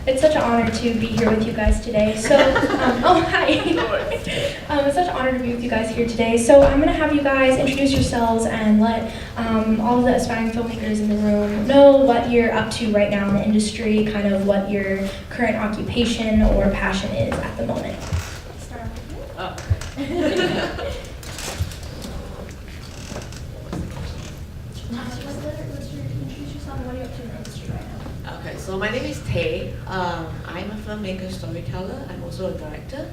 It's such an honor to be here with you guys today. So, oh, hi. It's such an honor to be with you guys here today. So I'm going to have you guys introduce yourselves and let all of the aspiring filmmakers in the room know what you're up to right now in the industry, kind of what your current occupation or passion is at the moment. Start off with you. Okay, so my name is Tay. I'm a filmmaker, storyteller. I'm also a director.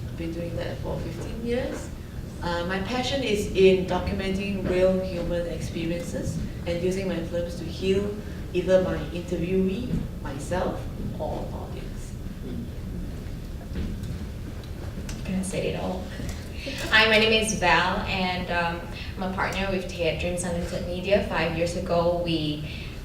I've been doing that for 15 years. My passion is in documenting real human experiences and using my films to heal either my interviewee, myself, or audience. I'm gonna say it all. Hi, my name is Val, and I'm a partner with Tay at Dreams Unlimited Media. 5 years ago, we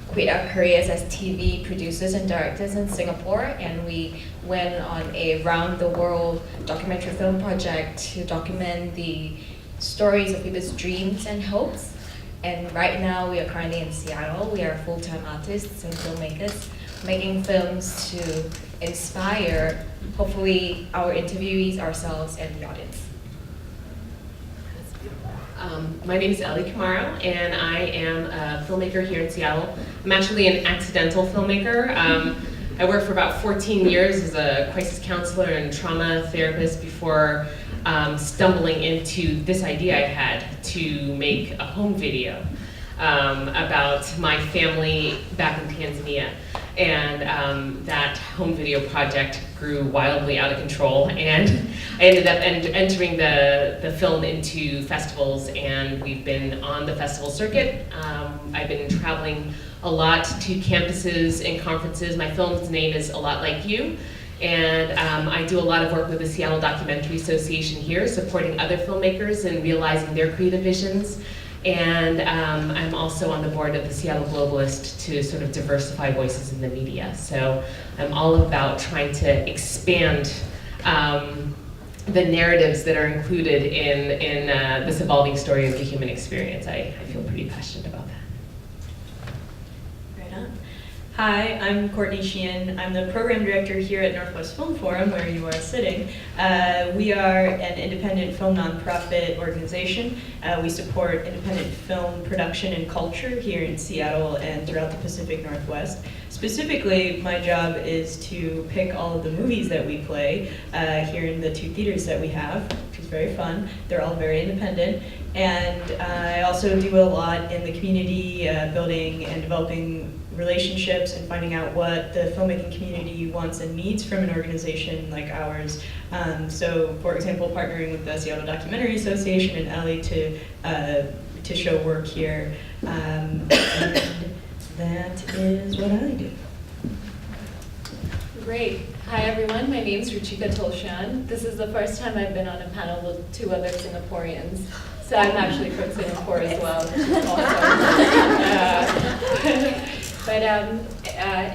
quit our careers as TV producers and directors in Singapore, and we went on a round-the-world documentary film project to document the stories of people's dreams and hopes. And right now, we are currently in Seattle. We are full-time artists and filmmakers making films to inspire, hopefully, our interviewees, ourselves, and the audience. My name is Kamara, and I am a filmmaker here in Seattle. I'm actually an accidental filmmaker. I worked for about 14 years as a crisis counselor and trauma therapist before stumbling into this idea I had to make a home video about my family back in Tanzania. And that home video project grew wildly out of control, and I ended up entering the film into festivals, and we've been on the festival circuit. I've been traveling a lot to campuses and conferences. My film's name is A Lot Like You, and I do a lot of work with the Seattle Documentary Association here, supporting other filmmakers and realizing their creative visions. And I'm also on the board of the Seattle Globalist to sort of diversify voices in the media. So I'm all about trying to expand the narratives that are included in this evolving story of the human experience. I feel pretty passionate about that. Right on. Hi, I'm Courtney Sheehan. I'm the program director here at Northwest Film Forum, where you are sitting. We are an independent film nonprofit organization. We support independent film production and culture here in Seattle and throughout the Pacific Northwest. Specifically, my job is to pick all of the movies that we play here in the 2 theaters that we have, which is very fun. They're all very independent. And I also do a lot in the community, building and developing relationships and finding out what the filmmaking community wants and needs from an organization like ours. So, for example, partnering with the Seattle Documentary Association and Ellie to show work here. And that is what I do. Great. Hi everyone, my name is Ruchika Tolshan. This is the first time I've been on a panel with 2 other Singaporeans. So I'm actually from Singapore as well, which is awesome. But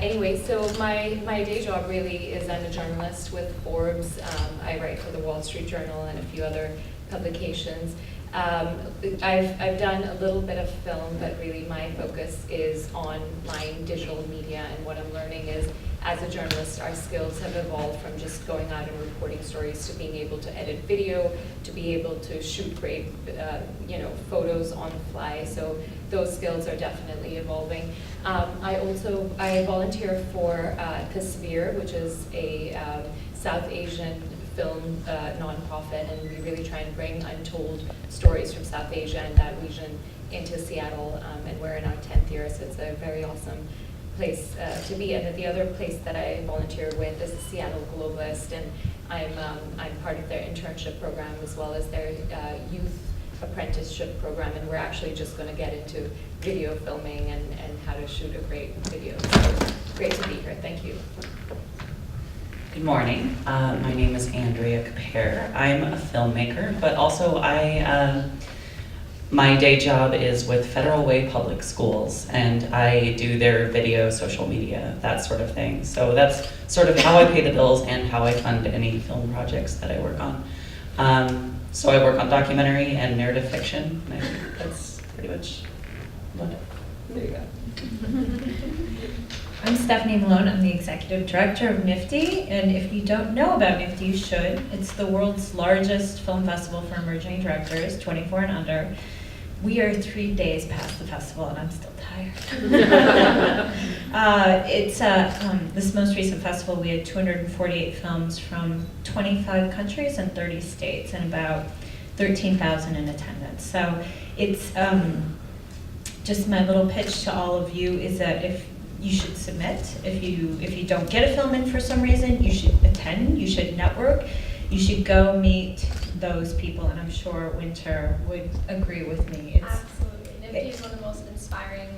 anyway, so my day job really is I'm a journalist with Forbes. I write for the Wall Street Journal and a few other publications. I've done a little bit of film, but really my focus is online digital media, and what I'm learning is, as a journalist, our skills have evolved from just going out and reporting stories to being able to edit video, to be able to shoot great photos on the fly. So those skills are definitely evolving. I volunteer for the Sphere, which is a South Asian film nonprofit, and we really try and bring untold stories from South Asia and that region into Seattle, and we're in our 10th year, so it's a very awesome place to be. And the other place that I volunteer with is the Seattle Globalist, and I'm part of their internship program as well as their youth apprenticeship program, and we're actually just going to get into video filming and how to shoot a great video. So great to be here. Thank you. Good morning. My name is Andrea Pear. I'm a filmmaker, but also my day job is with Federal Way Public Schools, and I do their video, social media, that sort of thing. So that's sort of how I pay the bills and how I fund any film projects that I work on. So I work on documentary and narrative fiction, and I think that's pretty much what. There you go. I'm Stefanie Malone. I'm the executive director of NIFTY, and if you don't know about NIFTY, you should. It's the world's largest film festival for emerging directors, 24 and under. We are 3 days past the festival, and I'm still tired. This most recent festival, we had 248 films from 25 countries and 30 states, and about 13,000 in attendance. So it's just my little pitch to all of you is that if you should submit. If you don't get a film in for some reason, you should attend, you should network, you should go meet those people, and I'm sure Winter would agree with me. Absolutely. NIFTY is one of the most inspiring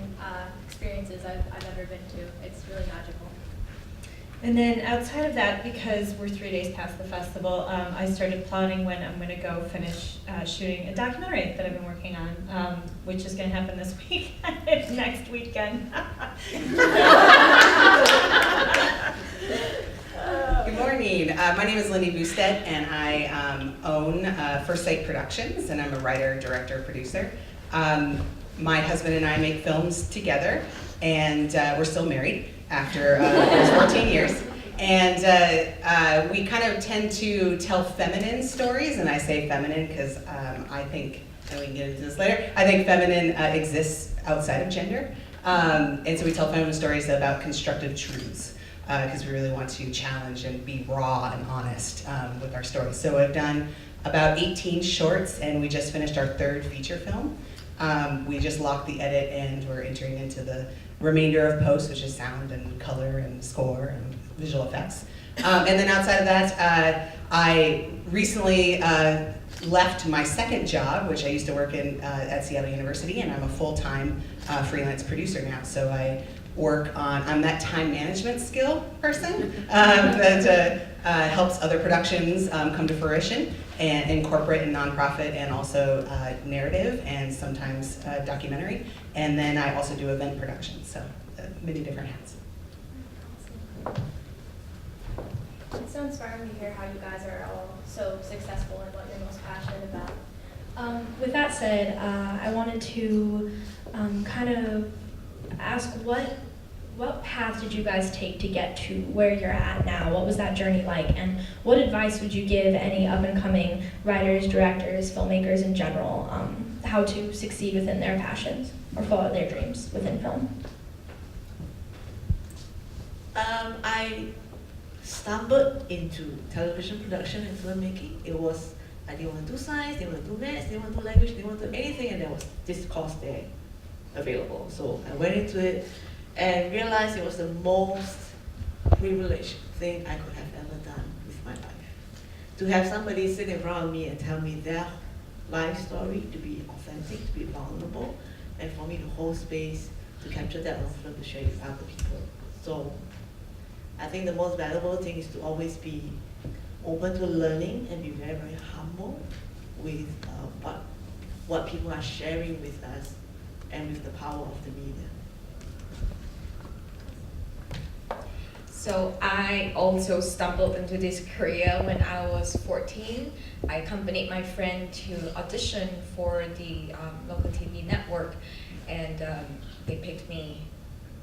experiences I've ever been to. It's really magical. And then outside of that, because we're 3 days past the festival, I started plotting when I'm going to go finish shooting a documentary that I've been working on, which is going to happen this weekend, next weekend. Good morning. My name is Lindy Boustet, and I own First Sight Productions, and I'm a writer, director, producer. My husband and I make films together, and we're still married after 14 years. And we kind of tend to tell feminine stories, and I say feminine because I think, and we can get into this later, I think feminine exists outside of gender. And so we tell feminine stories about constructive truths, because we really want to challenge and be raw and honest with our stories. So I've done about 18 shorts, and we just finished our 3rd feature film. We just locked the edit, and we're entering into the remainder of post, which is sound and color and score and visual effects. And then outside of that, I recently left my 2nd job, which I used to work in at Seattle University, and I'm a full-time freelance producer now. So I work on, I'm that time management skill person that helps other productions come to fruition, and in corporate and nonprofit, and also narrative, and sometimes documentary. And then I also do event production, so many different hats. It's so inspiring to hear how you guys are all so successful and what you're most passionate about. With that said, I wanted to kind of ask what path did you guys take to get to where you're at now? What was that journey like? And what advice would you give any up-and-coming writers, directors, filmmakers in general, how to succeed within their passions or follow their dreams within film? I stumbled into television production and filmmaking. It was, I didn't want to do science, didn't want to do maths, didn't want to do language, didn't want to do anything, and there was this course there available. So I went into it and realized it was the most privileged thing I could have ever done with my life. To have somebody sit in front of me and tell me their life story, to be authentic, to be vulnerable, and for me to hold space to capture that on film to share with other people. So I think the most valuable thing is to always be open to learning and be very, very humble with what people are sharing with us and with the power of the media. So I also stumbled into this career when I was 14. I accompanied my friend to audition for the local TV network, and they picked me,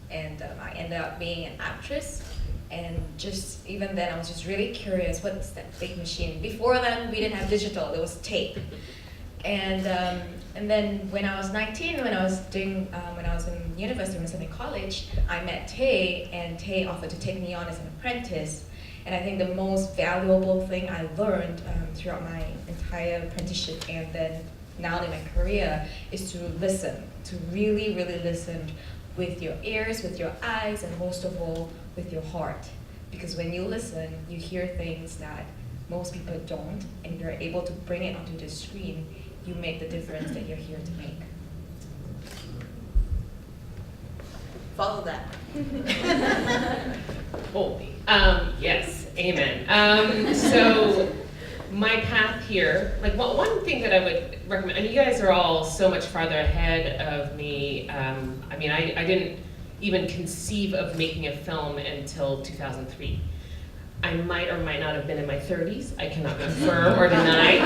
and I ended up being an actress. And just even then, I was just really curious, what's that big machine? Before then, we didn't have digital, it was tape. And then when I was 19, when I was in university, when I was in college, I met Tay, and Tay offered to take me on as an apprentice. And I think the most valuable thing I learned throughout my entire apprenticeship and then now in my career is to listen, to really, really listen with your ears, with your eyes, and most of all, with your heart. Because when you listen, you hear things that most people don't, and you're able to bring it onto the screen. You make the difference that you're here to make. Follow that. Holy. Yes, amen. So my path here, like one thing that I would recommend, I mean, you guys are all so much farther ahead of me. I mean, I didn't even conceive of making a film until 2003. I might or might not have been in my 30s. I cannot confirm or deny.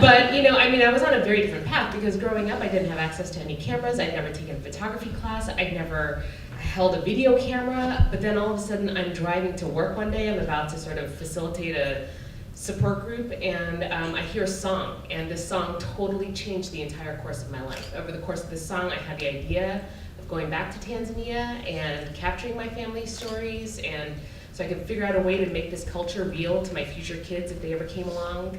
But I was on a very different path because growing up I didn't have access to any cameras. I'd never taken a photography class. I'd never held a video camera. But then all of a sudden I'm driving to work one day. I'm about to sort of facilitate a support group, and I hear a song, and this song totally changed the entire course of my life. Over the course of this song, I had the idea of going back to Tanzania and capturing my family's stories, and so I could figure out a way to make this culture real to my future kids if they ever came along.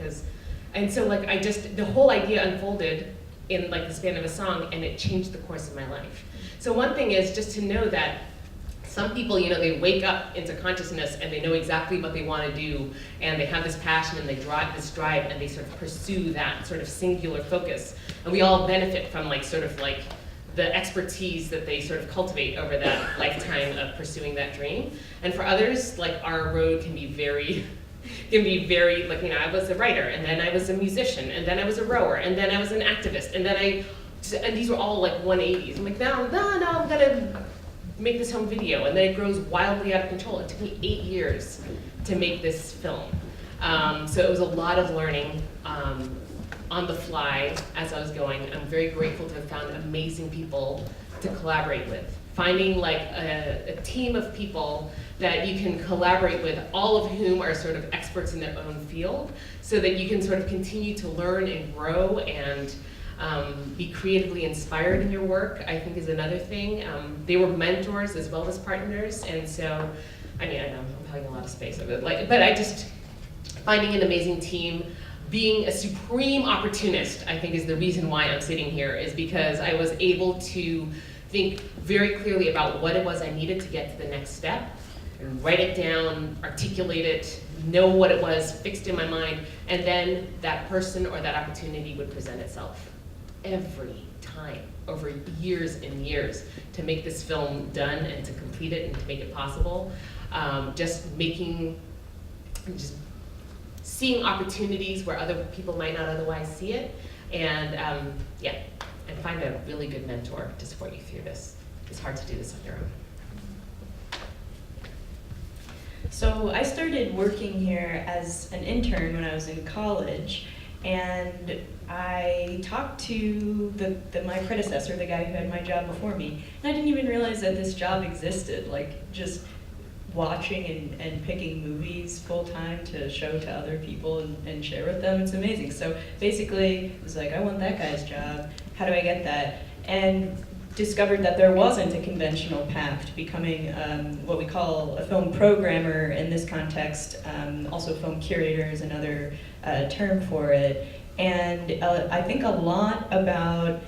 And so the whole idea unfolded in like the span of a song, and it changed the course of my life. So one thing is just to know that some people, they wake up into consciousness and they know exactly what they want to do, and they have this passion and they drive this drive and they sort of pursue that sort of singular focus. And we all benefit from the expertise that they sort of cultivate over that lifetime of pursuing that dream. And for others, our road can be very, I was a writer, and then I was a musician, and then I was a rower, and then I was an activist, and these were all 180s. I'm like, no, I'm gonna make this home video, and then it grows wildly out of control. It took me 8 years to make this film. So it was a lot of learning on the fly as I was going. I'm very grateful to have found amazing people to collaborate with. Finding a team of people that you can collaborate with, all of whom are sort of experts in their own field, so that you can sort of continue to learn and grow and be creatively inspired in your work, I think is another thing. They were mentors as well as partners, and so, I know I'm having a lot of space of it, but I just, finding an amazing team, being a supreme opportunist, I think is the reason why I'm sitting here, is because I was able to think very clearly about what it was I needed to get to the next step, and write it down, articulate it, know what it was fixed in my mind, and then that person or that opportunity would present itself every time over years and years to make this film done and to complete it and to make it possible. Just seeing opportunities where other people might not otherwise see it, and and find a really good mentor to support you through this. It's hard to do this on your own. So I started working here as an intern when I was in college, and I talked to my predecessor, the guy who had my job before me, and I didn't even realize that this job existed, just watching and picking movies full time to show to other people and share with them. It's amazing. So basically, it was I want that guy's job. How do I get that? And discovered that there wasn't a conventional path to becoming what we call a film programmer in this context. Also film curator is another term for it. And I think a lot about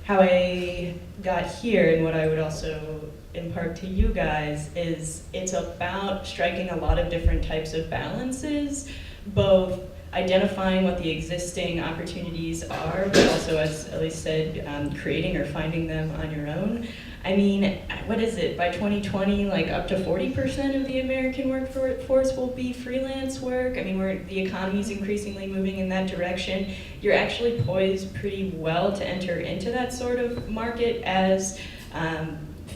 how I got here, and what I would also impart to you guys, is it's about striking a lot of different types of balances, both identifying what the existing opportunities are, but also, as Elise said, creating or finding them on your own. I mean, what is it, by 2020, up to 40% of the American workforce will be freelance work. I mean, the economy's increasingly moving in that direction. You're actually poised pretty well to enter into that sort of market as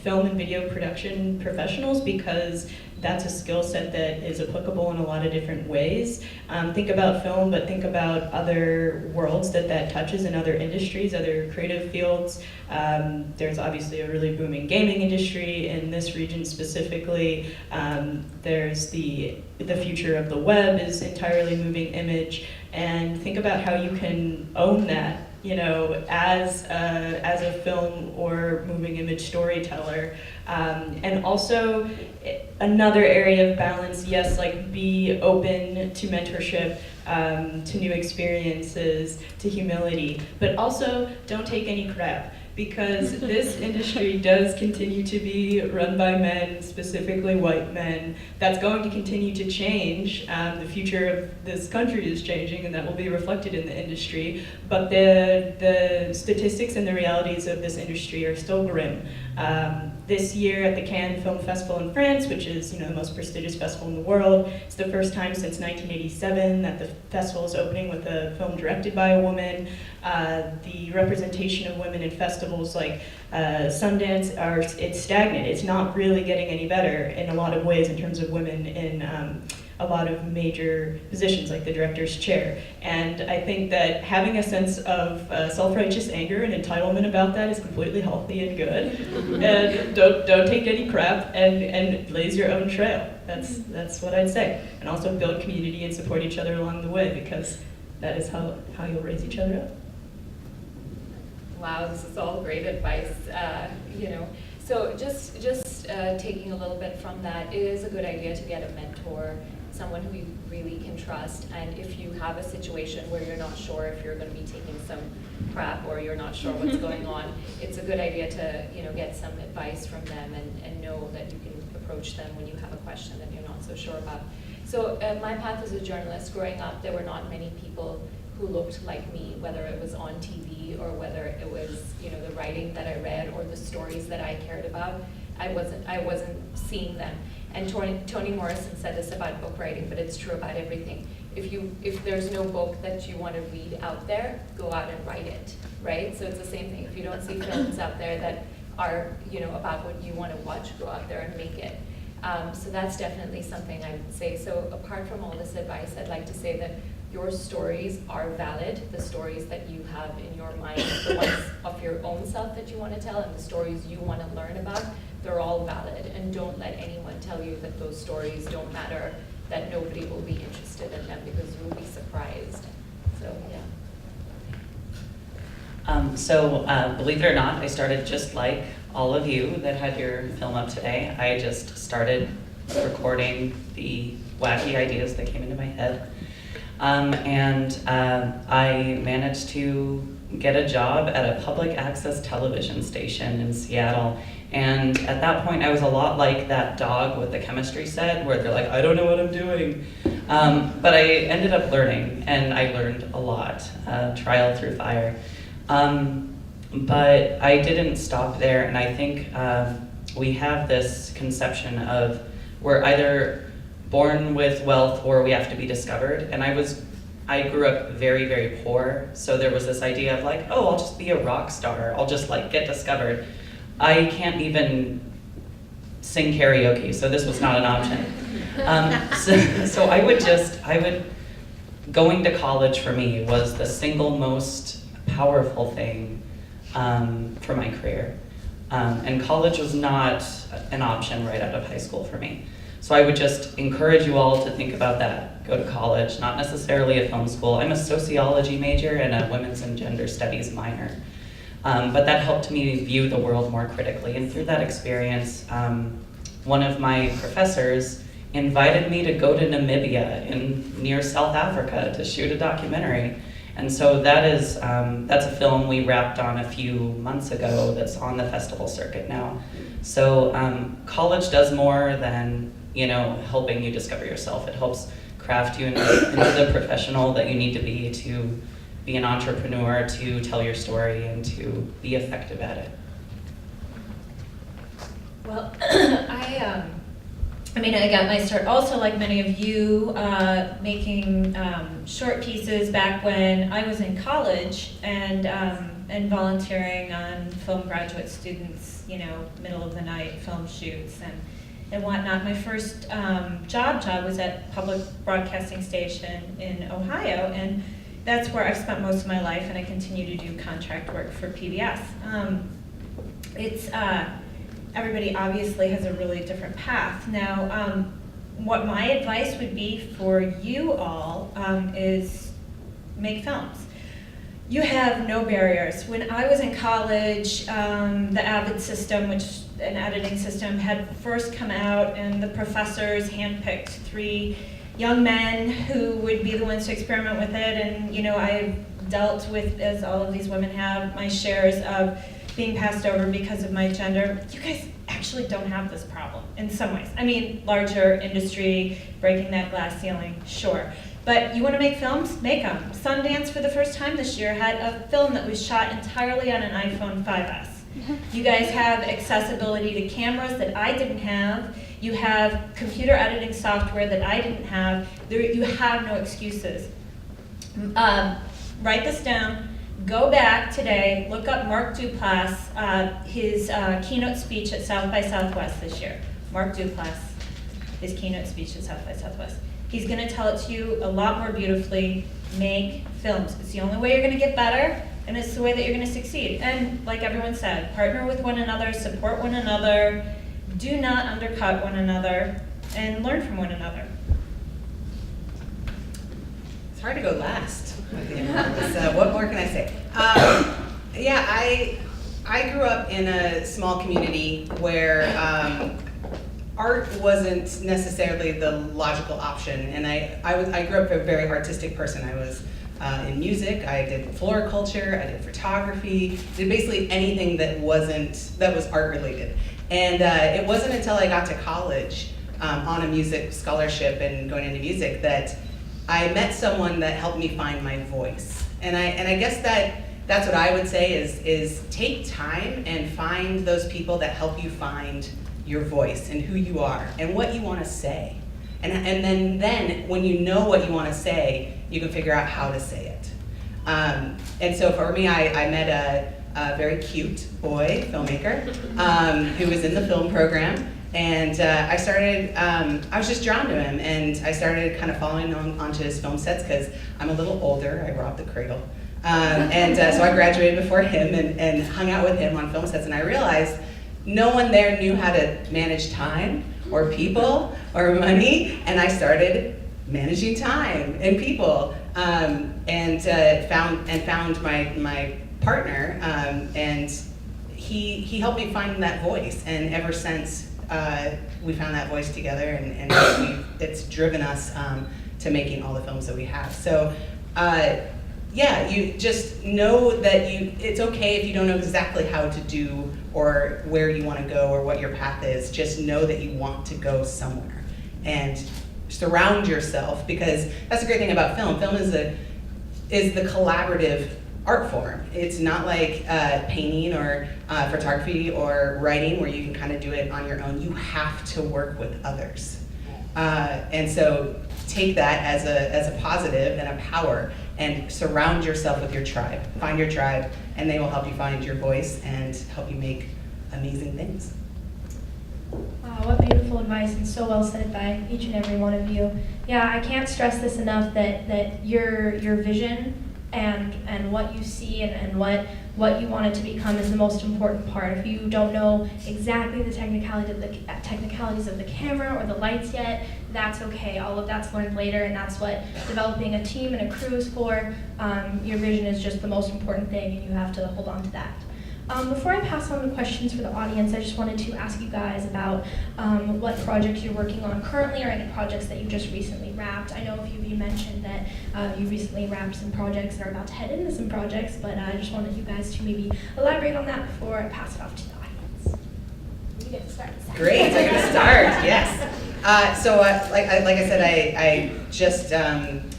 film and video production professionals, because that's a skill set that is applicable in a lot of different ways. Think about film, but think about other worlds that touches in other industries, other creative fields. There's obviously a really booming gaming industry in this region specifically. There's the future of the web is entirely moving image, and think about how you can own that, as a film or moving image storyteller. And also another area of balance, yes, be open to mentorship, to new experiences, to humility, but also don't take any crap, because this industry does continue to be run by men, specifically white men. That's going to continue to change. The future of this country is changing, and that will be reflected in the industry. But the statistics and the realities of this industry are still grim. This year at the Cannes Film Festival in France, which is the most prestigious festival in the world, it's the first time since 1987 that the festival is opening with a film directed by a woman. The representation of women in festivals like Sundance it's stagnant. It's not really getting any better in a lot of ways in terms of women in a lot of major positions like the director's chair. And I think that having a sense of self-righteous anger and entitlement about that is completely healthy and good. And don't take any crap and blaze your own trail. That's what I'd say. And also build community and support each other along the way, because that is how you'll raise each other up. Wow, this is all great advice, you know. So just taking a little bit from that, it is a good idea to get a mentor, someone who you really can trust. And if you have a situation where you're not sure if you're going to be taking some crap or you're not sure what's going on, it's a good idea to, you know, get some advice from them and know that you can approach them when you have a question that you're not so sure about. So my path as a journalist, growing up, there were not many people who looked like me, whether it was on TV or whether it was, you know, the writing that I read or the stories that I cared about. I wasn't seeing them. And Toni Morrison said this about book writing, but it's true about everything. If there's no book that you want to read out there, go out and write it, right? So it's the same thing. If you don't see films out there that are, you know, about what you want to watch, go out there and make it. So that's definitely something I would say. So apart from all this advice, I'd like to say that your stories are valid, the stories that you have in your mind, the ones of your own self that you want to tell, and the stories you want to learn about, they're all valid. And don't let anyone tell you that those stories don't matter, that nobody will be interested in them, because you will be surprised. So, yeah. Believe it or not, I started just like all of you that had your film up today. I just started recording the wacky ideas that came into my head. I managed to get a job at a public access television station in Seattle. And at that point, I was a lot like that dog with the chemistry set, where they're like, I don't know what I'm doing. But I ended up learning, and I learned a lot, trial through fire. But I didn't stop there, and I think we have this conception of we're either born with wealth or we have to be discovered. And I grew up very, very poor, so there was this idea of like, oh, I'll just be a rock star, I'll just like get discovered. I can't even sing karaoke, so this was not an option. So going to college for me was the single most powerful thing for my career. And college was not an option right out of high school for me. So I would just encourage you all to think about that. Go to college, not necessarily a film school. I'm a sociology major and a women's and gender studies minor. But that helped me view the world more critically. And through that experience, one of my professors invited me to go to Namibia near South Africa to shoot a documentary. And so that's a film we wrapped on a few months ago that's on the festival circuit now. So college does more than, you know, helping you discover yourself. It helps craft you into the professional that you need to be an entrepreneur, to tell your story, and to be effective at it. Well, I mean, I got my start also, like many of you, making short pieces back when I was in college, and volunteering on film graduate students, you know, middle of the night film shoots and whatnot. My first job was at public broadcasting station in Ohio, and that's where I've spent most of my life, and I continue to do contract work for PBS. Everybody obviously has a really different path. Now, what my advice would be for you all is make films. You have no barriers. When I was in college, the Avid system, which an editing system, had first come out, and the professors handpicked 3 young men who would be the ones to experiment with it. And you know, I've dealt with, as all of these women have, my shares of being passed over because of my gender. You guys actually don't have this problem in some ways. I mean, larger industry, breaking that glass ceiling, sure. But you want to make films? Make them. Sundance, for the first time this year, had a film that was shot entirely on an iPhone 5S. You guys have accessibility to cameras that I didn't have. You have computer editing software that I didn't have. You have no excuses. Write this down. Go back today, look up Mark Duplass, his keynote speech at South by Southwest this year. Mark Duplass. his keynote speech at South by Southwest. He's going to tell it to you a lot more beautifully. Make films. It's the only way you're going to get better, and it's the way that you're going to succeed. And like everyone said, partner with one another, support one another, do not undercut one another, and learn from one another. It's hard to go last. So what more can I say? Yeah, I grew up in a small community where art wasn't necessarily the logical option, and I grew up a very artistic person. I was in music, I did floriculture, I did photography, did basically anything that was art related. And it wasn't until I got to college on a music scholarship and going into music that I met someone that helped me find my voice. And I guess that's what I would say is take time and find those people that help you find your voice and who you are and what you want to say. And then when you know what you want to say, you can figure out how to say it. And so for me, I met a very cute boy filmmaker who was in the film program. And I was just drawn to him, and I started kind of following onto his film sets because I'm a little older. I robbed the cradle. So I graduated before him and hung out with him on film sets, and I realized no one there knew how to manage time or people or money, and I started managing time and people, and found my partner, and he helped me find that voice, and ever since we found that voice together, and it's driven us to making all the films that we have. So yeah, you just know that it's okay if you don't know exactly how to do or where you want to go or what your path is. Just know that you want to go somewhere and surround yourself, because that's the great thing about film. Film is the collaborative art form. It's not like painting or photography or writing where you can kind of do it on your own. You have to work with others. And so take that as a positive and a power, and surround yourself with your tribe. Find your tribe, and they will help you find your voice and help you make amazing things. Wow, what beautiful advice, and so well said by each and every one of you. Yeah, I can't stress this enough that your vision and what you see and what you want it to become is the most important part. If you don't know exactly the technicalities of the camera or the lights yet, that's okay. All of that's learned later, and that's what developing a team and a crew is for. Your vision is just the most important thing, and you have to hold on to that. Before I pass on the questions for the audience, I just wanted to ask you guys about what projects you're working on currently, or any projects that you just recently wrapped. I know a few of you mentioned that you recently wrapped some projects and are about to head into some projects, but I just wanted you guys to maybe elaborate on that before I pass it off to the audience. You get to start. Great, I'm going to start, yes. Like I said, I just,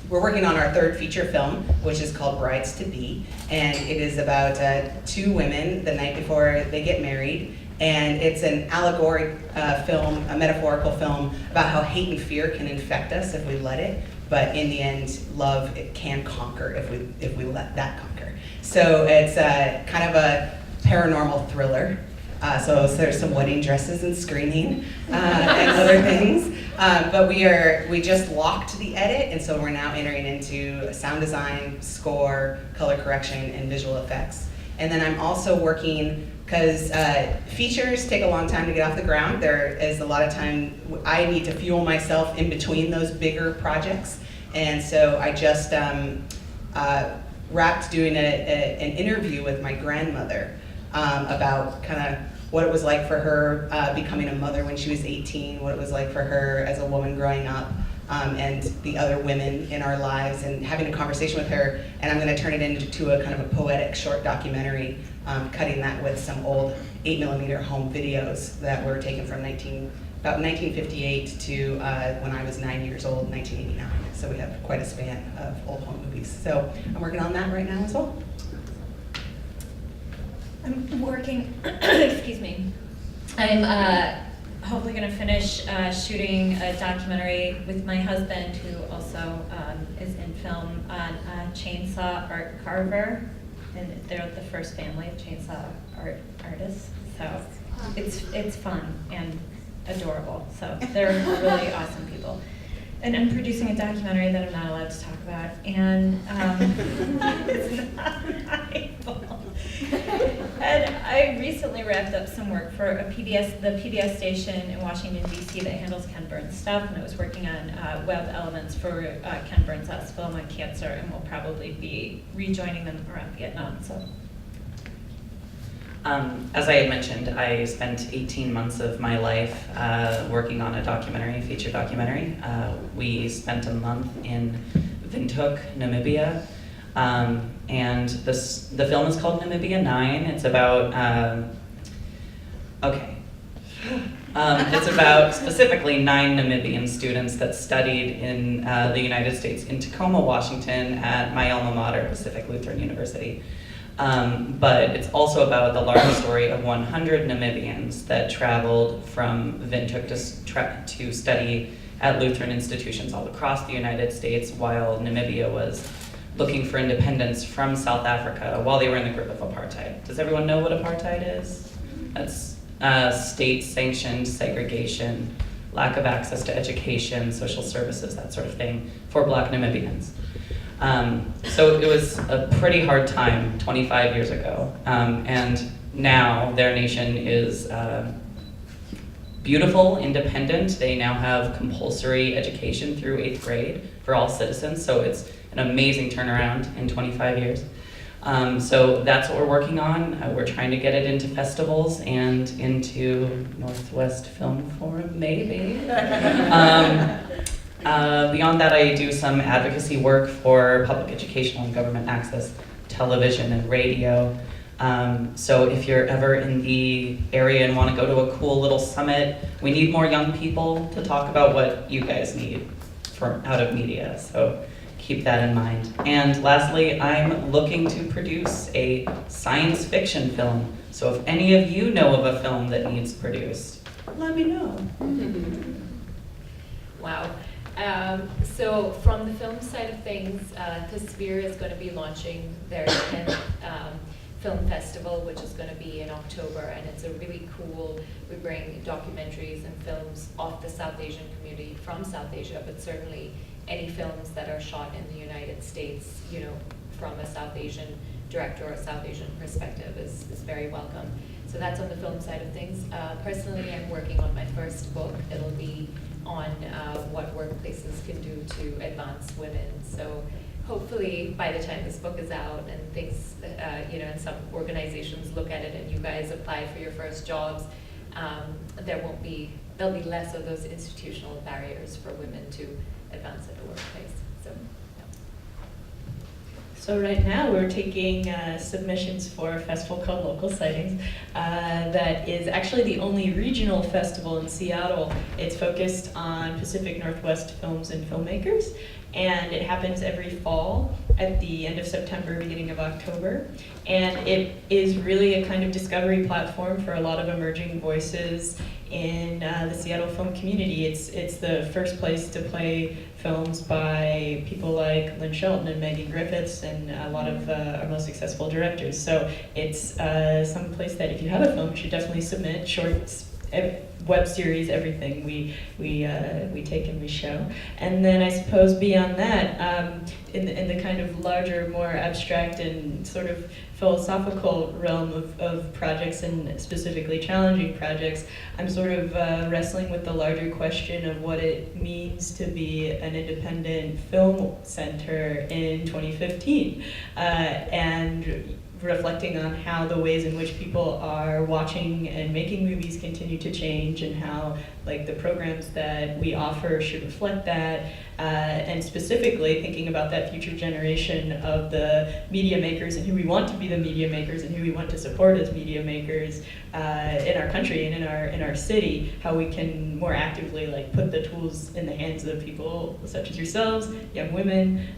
we're working on our third feature film, which is called Brides to Be, and it is about two women the night before they get married, and it's an allegoric film, a metaphorical film about how hate and fear can infect us if we let it, but in the end, love it can conquer if we let that conquer. So it's kind of a paranormal thriller. So there's some wedding dresses and screaming and other things. But we just locked the edit, and so we're now entering into sound design, score, color correction, and visual effects. And then I'm also working, because features take a long time to get off the ground. There is a lot of time I need to fuel myself in between those bigger projects. And so I just wrapped doing an interview with my grandmother about kind of what it was like for her becoming a mother when she was 18, what it was like for her as a woman growing up, and the other women in our lives, and having a conversation with her. And I'm going to turn it into a kind of a poetic short documentary, cutting that with some old 8mm home videos that were taken from about 1958 to when I was 9 years old, 1989. So we have quite a span of old home movies. So I'm working on that right now as well. I'm working, excuse me, I'm hopefully going to finish shooting a documentary with my husband, who also is in film, on chainsaw art carver, and they're the first family of chainsaw art artists, so it's fun, and adorable. So they're really awesome people. And I'm producing a documentary that I'm not allowed to talk about. And it's not my fault. And I recently wrapped up some work for the PBS station in Washington, D.C. that handles Ken Burns stuff, and I was working on web elements for Ken Burns' last film on cancer, and we'll probably be rejoining them around Vietnam. So. As I had mentioned, I spent 18 months of my life working on a feature documentary. We spent a month in Windhoek, Namibia, and the film is called Namibia 9. It's about, it's about specifically 9 Namibian students that studied in the United States in Tacoma, Washington at my alma mater, Pacific Lutheran University. But it's also about the larger story of 100 Namibians that traveled from Windhoek to study at Lutheran institutions all across the United States while Namibia was looking for independence from South Africa while they were in the grip of apartheid. Does everyone know what apartheid is? That's state-sanctioned segregation, lack of access to education, social services, that sort of thing, for Black Namibians. So it was a pretty hard time 25 years ago, and now their nation is beautiful, independent. They now have compulsory education through 8th grade for all citizens, so it's an amazing turnaround in 25 years. So that's what we're working on. We're trying to get it into festivals and into Northwest Film Forum, maybe. Beyond that, I do some advocacy work for public educational and government access television and radio. So if you're ever in the area and want to go to a cool little summit, we need more young people to talk about what you guys need out of media. So keep that in mind. And lastly, I'm looking to produce a science fiction film. So if any of you know of a film that needs produced, let me know. Wow. So from the film side of things, Tasvir is going to be launching their 10th film festival, which is going to be in October, and it's a really cool, we bring documentaries and films off the South Asian community from South Asia, but certainly any films that are shot in the United States, you know, from a South Asian director or a South Asian perspective is very welcome. So that's on the film side of things. Personally, I'm working on my first book. It'll be on what workplaces can do to advance women. So hopefully by the time this book is out and things, you know, and some organizations look at it and you guys apply for your first jobs, there'll be less of those institutional barriers for women to advance at the workplace. So right now we're taking submissions for a festival called Local Sightings that is actually the only regional festival in Seattle. It's focused on Pacific Northwest films and filmmakers, and it happens every fall at the end of September, beginning of October. And it is really a kind of discovery platform for a lot of emerging voices in the Seattle film community. It's the first place to play films by people like Lynn Shelton and Megan Griffiths and a lot of our most successful directors. So it's some place that if you have a film, you should definitely submit shorts, web series, everything we take and we show. And then I suppose beyond that, in the kind of larger, more abstract and sort of philosophical realm of projects and specifically challenging projects, I'm sort of wrestling with the larger question of what it means to be an independent film center in 2015, and reflecting on how the ways in which people are watching and making movies continue to change, and how like the programs that we offer should reflect that, and specifically thinking about that future generation of the media makers and who we want to be the media makers and who we want to support as media makers in our country and in our city, how we can more actively like put the tools in the hands of people such as yourselves, young women,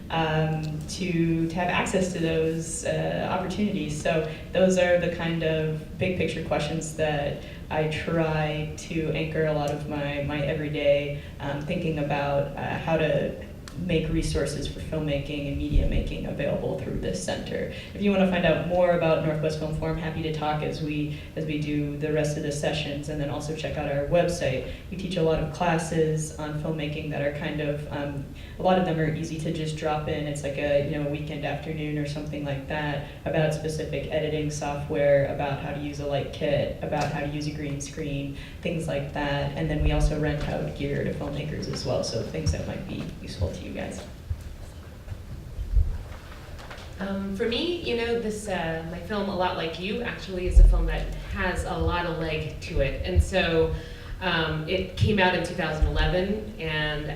to have access to those opportunities. So those are the kind of big picture questions that I try to anchor a lot of my everyday thinking about how to make resources for filmmaking and media making available through this center. If you want to find out more about Northwest Film Forum, happy to talk as we do the rest of the sessions, and then also check out our website. We teach a lot of classes on filmmaking that are kind of, a lot of them are easy to just drop in. It's like a weekend afternoon or something like that, about specific editing software, about how to use a light kit, about how to use a green screen, things like that. And then we also rent out gear to filmmakers as well, so things that might be useful to you guys. For me, this my film, A Lot Like You, actually is a film that has a lot of leg to it. And so it came out in 2011, and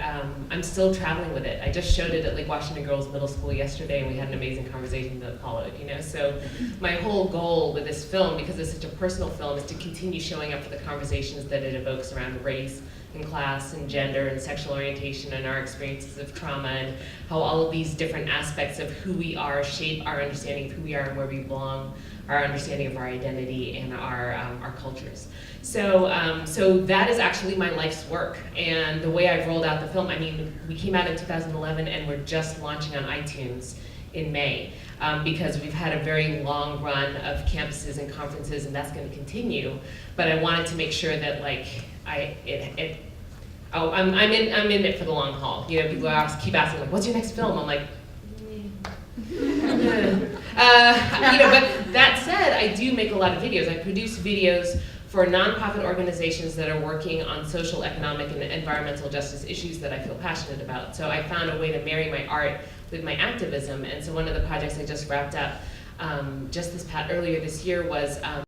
I'm still traveling with it. I just showed it at Lake Washington Girls Middle School yesterday, and we had an amazing conversation that followed, So my whole goal with this film, because it's such a personal film, is to continue showing up for the conversations that it evokes around race and class and gender and sexual orientation and our experiences of trauma, and how all of these different aspects of who we are shape our understanding of who we are and where we belong, our understanding of our identity and our cultures. So that is actually my life's work, and the way I've rolled out the film, we came out in 2011 and we're just launching on iTunes in May, because we've had a very long run of campuses and conferences, and that's going to continue. But I wanted to make sure that I'm in it for the long haul. People keep asking what's your next film? I'm like, but that said, I do make a lot of videos. I produce videos for nonprofit organizations that are working on social, economic, and environmental justice issues that I feel passionate about. So I found a way to marry my art with my activism. And so one of the projects I just wrapped up earlier this year was a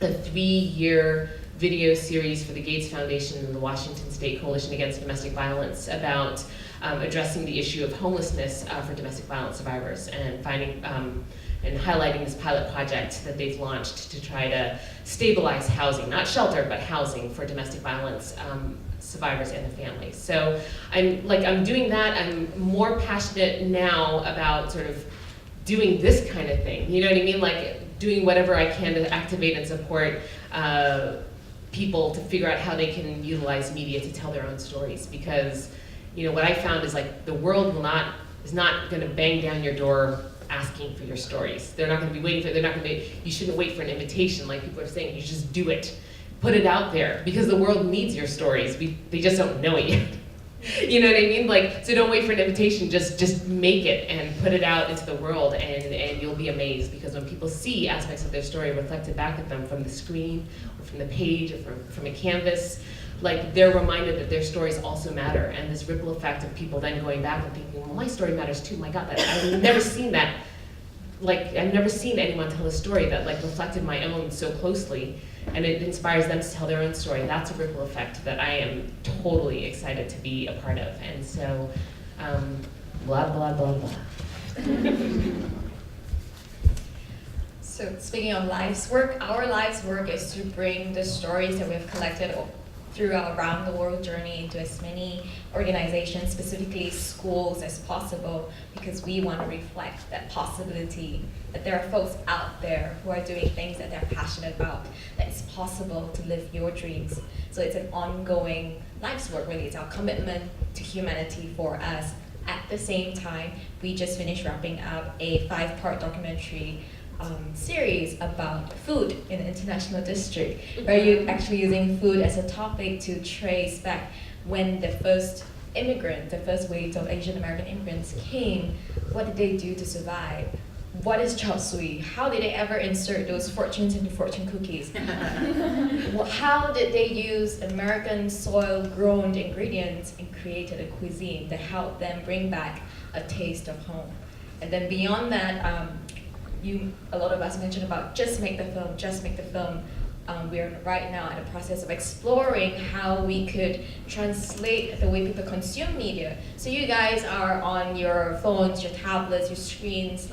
3-year video series for the Gates Foundation and the Washington State Coalition Against Domestic Violence about addressing the issue of homelessness for domestic violence survivors, and finding and highlighting this pilot project that they've launched to try to stabilize housing, not shelter, but housing for domestic violence survivors and their families. So I'm doing that. I'm more passionate now about sort of doing this kind of thing. You know what I mean? Like doing whatever I can to activate and support people to figure out how they can utilize media to tell their own stories. Because what I found is the world is not going to bang down your door asking for your stories. They're not going to be waiting for. You shouldn't wait for an invitation like people are saying. You just do it, put it out there, because the world needs your stories. They just don't know it yet. You know what I mean? So don't wait for an invitation. Just make it and put it out into the world, and you'll be amazed. Because when people see aspects of their story reflected back at them from the screen, or from the page, or from a canvas, they're reminded that their stories also matter, and this ripple effect of people then going back and thinking, well, my story matters too. My God, I've never seen that. I've never seen anyone tell a story that reflected my own so closely, and it inspires them to tell their own story. That's a ripple effect that I am totally excited to be a part of. And so, blah, blah, blah, blah. So speaking of life's work, our life's work is to bring the stories that we've collected through our around the world journey into as many organizations, specifically schools, as possible, because we want to reflect that possibility that there are folks out there who are doing things that they're passionate about, that it's possible to live your dreams. So it's an ongoing life's work, really. It's our commitment to humanity for us. At the same time, we just finished wrapping up a 5-part documentary series about food in the International District, where you're actually using food as a topic to trace back when the first wave of Asian American immigrants came. What did they do to survive? What is chop suey? How did they ever insert those fortunes into fortune cookies? How did they use American soil-grown ingredients and created a cuisine that helped them bring back a taste of home? And then beyond that, a lot of us mentioned about just make the film. We are right now in the process of exploring how we could translate the way people consume media. So you guys are on your phones, your tablets, your screens,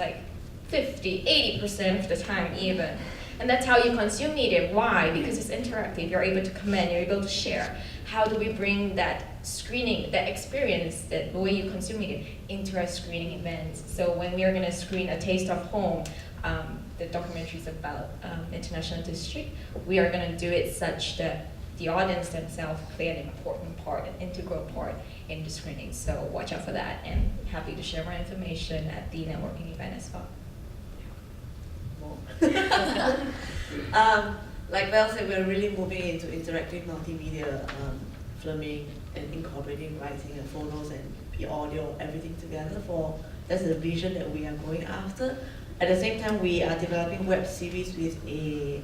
50-80% of the time even. And that's how you consume media. Why? Because it's interactive. You're able to comment, you're able to share. How do we bring that screening, that experience, the way you consume media, into our screening events? So when we are going to screen A Taste of Home, the documentary is about International District, we are going to do it such that the audience themselves play an important part, an integral part in the screening. So watch out for that, and happy to share more information at the networking event as well. Like Val said, we're really moving into interactive multimedia filming and incorporating writing and photos and the audio, everything together. That's the vision that we are going after. At the same time, we are developing web series with a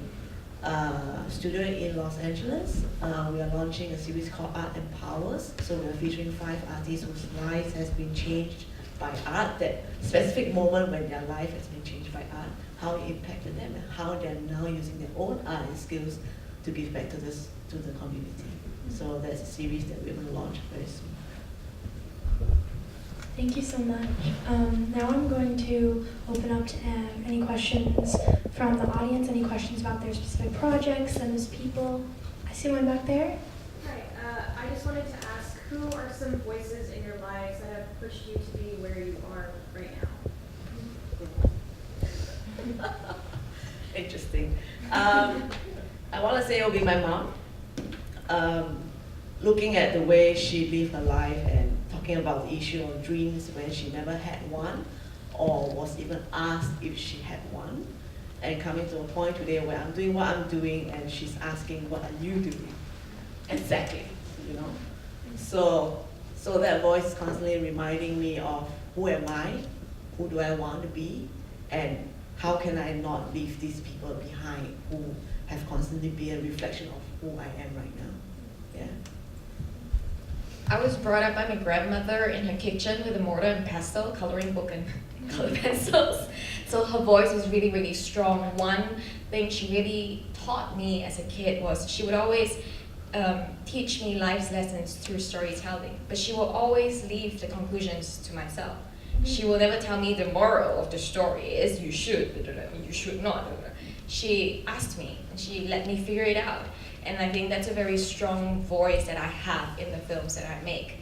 studio in Los Angeles. We are launching a series called Art Empowers. So we're featuring 5 artists whose lives has been changed by art, that specific moment when their life has been changed by art, how it impacted them and how they're now using their own art and skills to give back to the community. So that's a series that we're going to launch very soon. Thank you so much. Now I'm going to open up to any questions from the audience, any questions about their specific projects and those people. I see one back there. Hi, I just wanted to ask, who are some voices in your lives that have pushed you to be where you are right now? Interesting. I want to say it will be my mom. Looking at the way she lived her life and talking about the issue of dreams when she never had one or was even asked if she had one, and coming to a point today where I'm doing what I'm doing and she's asking, what are you doing? Exactly, you know? So that voice is constantly reminding me of who am I, who do I want to be, and how can I not leave these people behind who have constantly been a reflection of who I am right now. Yeah. I was brought up by my grandmother in her kitchen with a mortar and pestle, coloring book and color pencils. So her voice was really, really strong. One thing she really taught me as a kid was she would always teach me life's lessons through storytelling, but she will always leave the conclusions to myself. She will never tell me the moral of the story is you should not. She asked me and she let me figure it out. And I think that's a very strong voice that I have in the films that I make,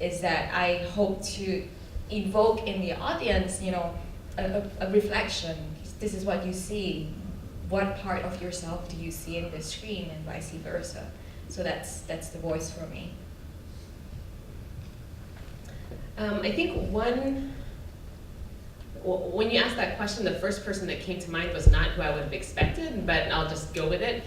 is that I hope to evoke in the audience, you know, a reflection. This is what you see. What part of yourself do you see in the screen, and vice versa? So that's the voice for me. I think when you asked that question, the first person that came to mind was not who I would have expected, but I'll just go with it.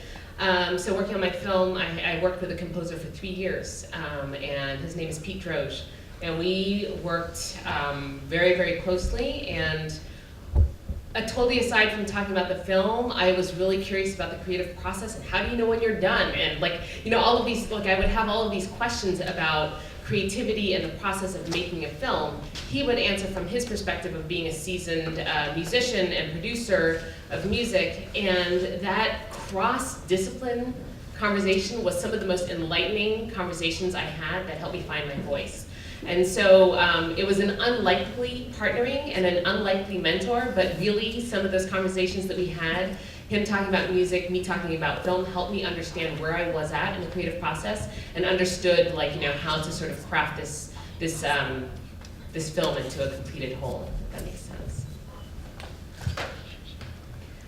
So working on my film, I worked with a composer for 3 years, and his name is Pete Droge. And we worked very, very closely, and totally aside from talking about the film, I was really curious about the creative process and how do you know when you're done? And like, you know, all of these, like I would have all of these questions about creativity and the process of making a film. He would answer from his perspective of being a seasoned musician and producer of music, and that cross-discipline conversation was some of the most enlightening conversations I had that helped me find my voice. And so it was an unlikely partnering and an unlikely mentor, but really some of those conversations that we had, him talking about music, me talking about film, helped me understand where I was at in the creative process and understood, like, you know, how to sort of craft this film into a completed whole, if that makes sense.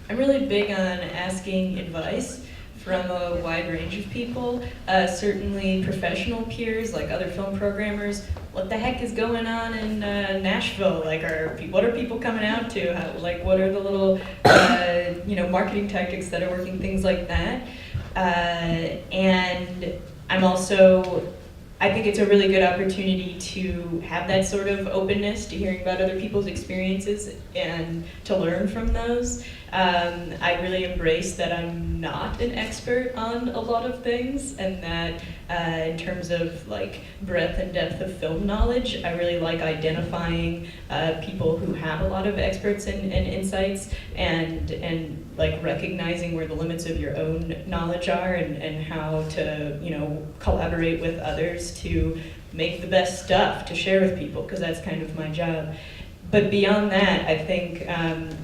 I'm really big on asking advice from a wide range of people, certainly professional peers like other film programmers. What the heck is going on in Nashville? Like, what are people coming out to? What are the little, marketing tactics that are working? Things like that. And I think it's a really good opportunity to have that sort of openness to hearing about other people's experiences and to learn from those. I really embrace that I'm not an expert on a lot of things, and that in terms of like breadth and depth of film knowledge, I really like identifying people who have a lot of experts and insights, and like recognizing where the limits of your own knowledge are, and how to, you know, collaborate with others to make the best stuff to share with people, because that's kind of my job. But beyond that, I think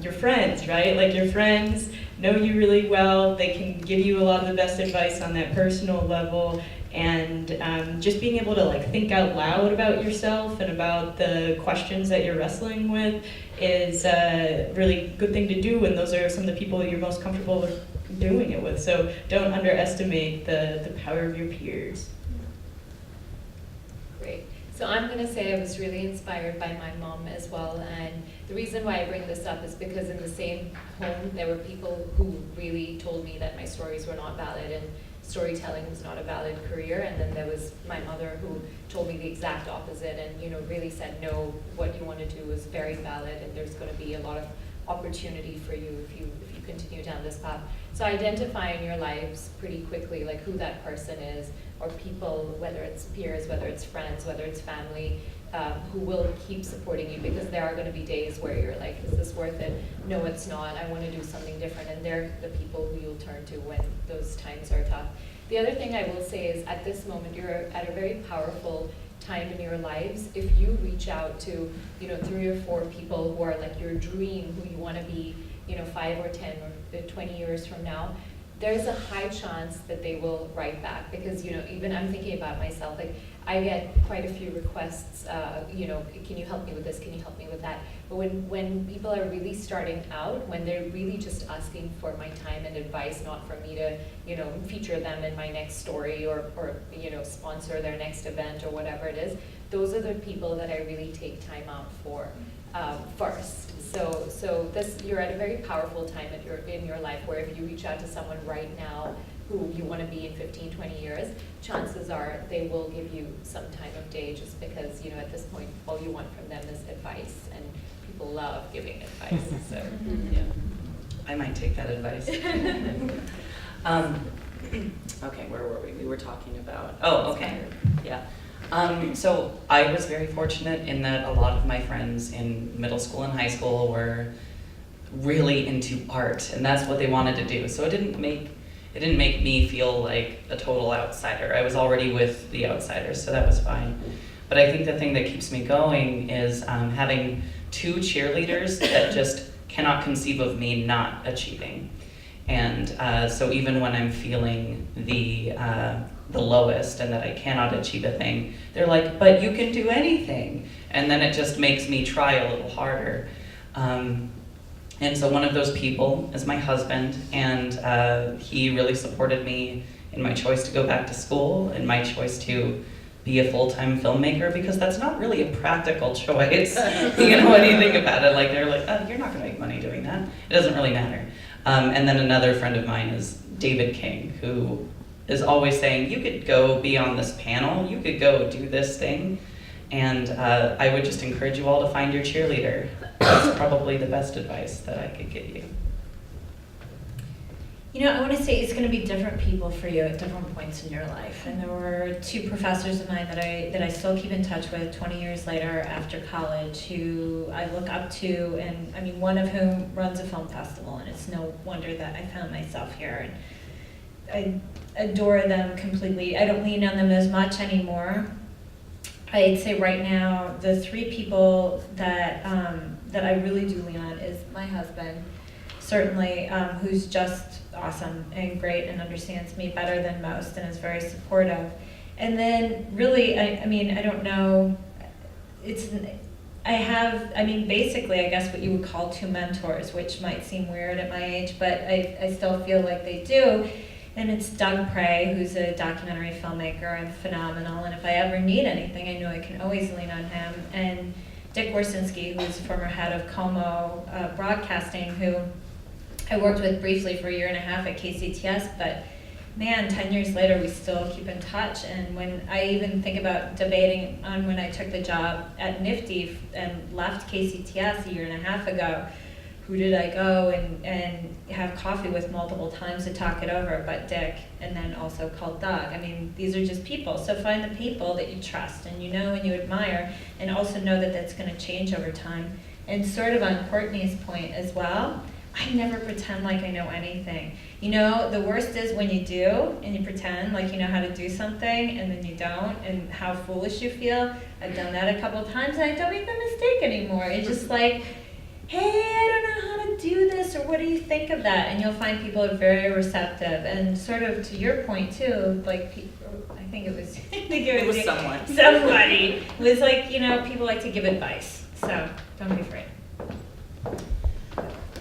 your friends, right? Like, your friends know you really well. They can give you a lot of the best advice on that personal level. And just being able to like think out loud about yourself and about the questions that you're wrestling with is a really good thing to do. And those are some of the people that you're most comfortable with doing it with. So don't underestimate the power of your peers. Great. So I'm going to say I was really inspired by my mom as well, and the reason why I bring this up is because in the same home there were people who really told me that my stories were not valid and storytelling was not a valid career, and then there was my mother who told me the exact opposite and, you know, really said, no, what you want to do is very valid and there's going to be a lot of opportunity for you if you continue down this path. So identify in your lives pretty quickly like who that person is, or people, whether it's peers, whether it's friends, whether it's family, who will keep supporting you, because there are going to be days where you're like, is this worth it? No, it's not. I want to do something different. And they're the people who you'll turn to when those times are tough. The other thing I will say is at this moment, you're at a very powerful time in your lives. If you reach out to, you know, 3 or 4 people who are like your dream, who you want to be, you know, 5 or 10 or 20 years from now, there's a high chance that they will write back, because, you know, even I'm thinking about myself, like I get quite a few requests, you know, can you help me with this, can you help me with that? But when people are really starting out, when they're really just asking for my time and advice, not for me to, you know, feature them in my next story or you know, sponsor their next event or whatever it is, those are the people that I really take time out for first. So this, you're at a very powerful time in your life where if you reach out to someone right now who you want to be in 15, 20 years, chances are they will give you some time of day, just because, you know, at this point, all you want from them is advice, and people love giving advice, so, yeah. I might take that advice. Okay, where were we? We were talking about, oh, okay, yeah. So I was very fortunate in that a lot of my friends in middle school and high school were really into art, and that's what they wanted to do. So it didn't make me feel like a total outsider. I was already with the outsiders, so that was fine. But I think the thing that keeps me going is having 2 cheerleaders that just cannot conceive of me not achieving. And so even when I'm feeling the lowest and that I cannot achieve a thing, they're like, but you can do anything. And then it just makes me try a little harder. And so one of those people is my husband, and he really supported me in my choice to go back to school and my choice to be a full-time filmmaker, because that's not really a practical choice. You know, when you think about it, like they're like, oh, you're not gonna make money doing that. It doesn't really matter. And then another friend of mine is David King, who is always saying, you could go be on this panel, you could go do this thing. And I would just encourage you all to find your cheerleader. That's probably the best advice that I could give you. You know, I want to say it's going to be different people for you at different points in your life. And there were 2 professors of mine that I still keep in touch with 20 years later after college, who I look up to, and I mean, one of whom runs a film festival, and it's no wonder that I found myself here. And I adore them completely. I don't lean on them as much anymore. I'd say right now, the 3 people that that I really do lean on is my husband, certainly, who's just awesome and great and understands me better than most and is very supportive. And then really, I mean, I don't know, basically, I guess what you would call 2 mentors, which might seem weird at my age, but I still feel like they do. And it's Doug Prey, who's a documentary filmmaker and phenomenal, and if I ever need anything, I know I can always lean on him. And Dick Warsinski, who's former head of Como Broadcasting, who I worked with briefly for 1.5 years at KCTS, but man, 10 years later, we still keep in touch. And when I even think about debating on when I took the job at Nifty and left KCTS 1.5 years ago, who did I go and have coffee with multiple times to talk it over but Dick, and then also called Doug. I mean, these are just people. So find the people that you trust and you know and you admire, and also know that that's going to change over time. And sort of on Courtney's point as well, I never pretend like I know anything. You know, the worst is when you do and you pretend like you know how to do something and then you don't, and how foolish you feel. I've done that a couple of times and I don't make the mistake anymore. It's just like, hey, I don't know how to do this, or what do you think of that? And you'll find people are very receptive. And sort of to your point too, like, I think it was, It was someone. Somebody was like, you know, people like to give advice, so don't be afraid.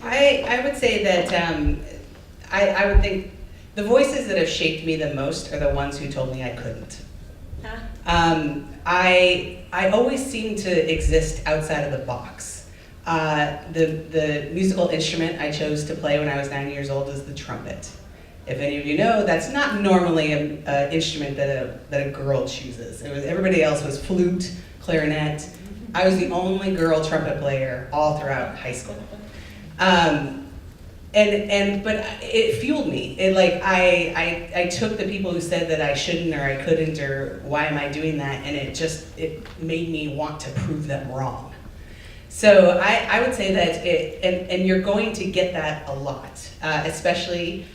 I would say that I would think the voices that have shaped me the most are the ones who told me I couldn't. I always seem to exist outside of the box. The musical instrument I chose to play when I was 9 years old is the trumpet. If any of you know, that's not normally an instrument that a girl chooses. Everybody else was flute, clarinet. I was the only girl trumpet player all throughout high school. But it fueled me. I took the people who said that I shouldn't or I couldn't or why am I doing that, and it made me want to prove them wrong. So I would say that and you're going to get that a lot, especially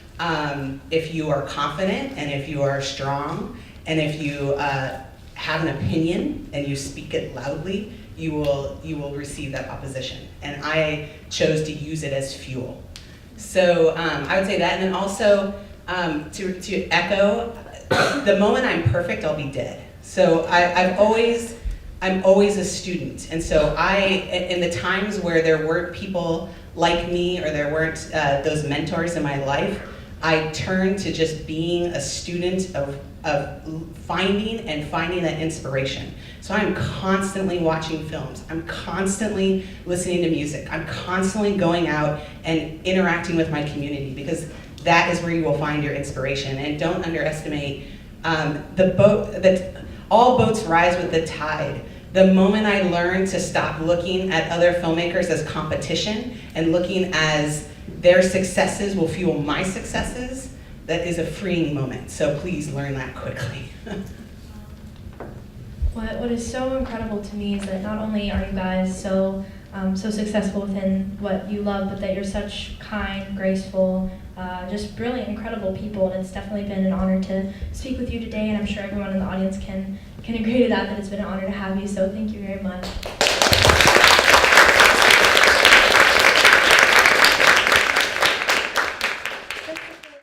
if you are confident and if you are strong and if you have an opinion and you speak it loudly, you will receive that opposition. And I chose to use it as fuel. So I would say that, and then also to echo, the moment I'm perfect, I'll be dead. So I'm always a student, and so in the times where there weren't people like me or there weren't those mentors in my life, I turned to just being a student of finding that inspiration. So I'm constantly watching films. I'm constantly listening to music. I'm constantly going out and interacting with my community because that is where you will find your inspiration. And don't underestimate that all boats rise with the tide. The moment I learned to stop looking at other filmmakers as competition and looking as their successes will fuel my successes, that is a freeing moment. So please learn that quickly. What is so incredible to me is that not only are you guys so successful within what you love, but that you're such kind, graceful, just brilliant, incredible people. And it's definitely been an honor to speak with you today, and I'm sure everyone in the audience can agree to that it's been an honor to have you. So thank you very much.